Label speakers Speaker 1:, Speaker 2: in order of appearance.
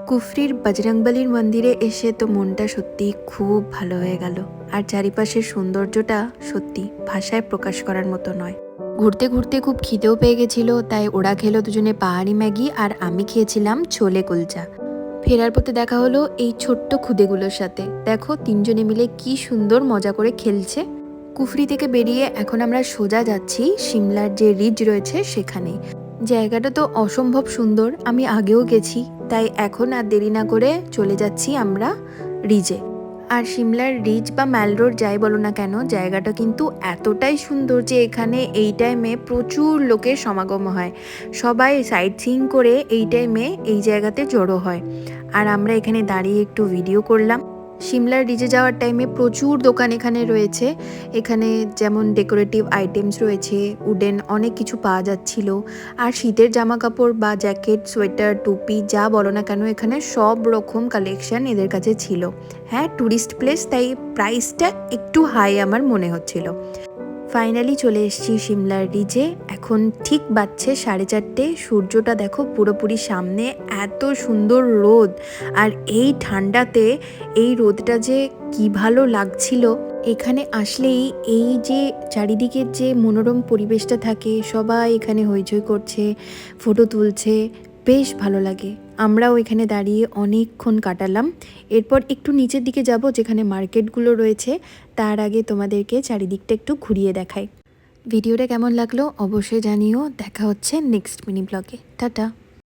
Speaker 1: কুফরির বজরংবলির মন্দিরে এসে তো মনটা সত্যি খুব ভালো হয়ে গেল। আর চারিপাশের সৌন্দর্যটা সত্যি ভাষায় প্রকাশ করার মতো নয়। ঘুরতে ঘুরতে খুব খিদেও পেয়ে গেছিল, তাই ওরা খেলো দুজনে পাহাড়ি ম্যাগি আর আমি খেয়েছিলাম ছোলে কুলচা। ফেরার পথে দেখা হলো এই ছোট্ট খুদেগুলোর সাথে। দেখো তিনজনে মিলে কি সুন্দর মজা করে খেলছে। কুফরি থেকে বেরিয়ে এখন আমরা সোজা যাচ্ছি সিমলার যে রিজ রয়েছে সেখানে। জায়গাটা তো অসম্ভব সুন্দর, আমি আগেও গেছি, তাই এখন আর দেরি না করে চলে যাচ্ছি আমরা রিজে। আর সিমলার রিজ বা ম্যাল রোড যাই বলো না কেন, জায়গাটা কিন্তু এতটাই সুন্দর যে এখানে এই টাইমে প্রচুর লোকের সমাগম হয়। সবাই সাইট সিইং করে এই টাইমে এই জায়গাতে জড়ো হয়। আর আমরা এখানে দাঁড়িয়ে একটু ভিডিও করলাম। সিমলার রিজে যাওয়ার টাইমে প্রচুর দোকান এখানে রয়েছে। এখানে যেমন ডেকোরেটিভ আইটেমস রয়েছে, উডেন অনেক কিছু পাওয়া যাচ্ছিল। আর শীতের জামা কাপড় বা জ্যাকেট, সোয়েটার, টুপি যা বলো না কেন এখানে সব রকম কালেকশন এদের কাছে ছিল। হ্যাঁ, ট্যুরিস্ট প্লেস, তাই প্রাইসটা একটু হাই আমার মনে হচ্ছিল। ফাইনালি চলে এসেছি সিমলার রিজে। এখন ঠিক বাজছে 4:30। সূর্যটা দেখো পুরোপুরি সামনে, এত সুন্দর রোদ। আর এই ঠান্ডাতে এই রোদটা যে কি ভালো লাগছিল। এখানে আসলেই এই যে চারিদিকের যে মনোরম পরিবেশটা থাকে, সবাই এখানে হইচই করছে, ফটো তুলছে, বেশ ভালো লাগে। আমরাও এখানে দাঁড়িয়ে অনেকক্ষণ কাটালাম। এরপর একটু নিচের দিকে যাব যেখানে মার্কেটগুলো রয়েছে। তার আগে তোমাদেরকে চারিদিকটা একটু ঘুরিয়ে দেখাই। ভিডিওটা কেমন লাগলো অবশ্যই জানিও। দেখা হচ্ছে নেক্সট মিনি ব্লগে। টাটা।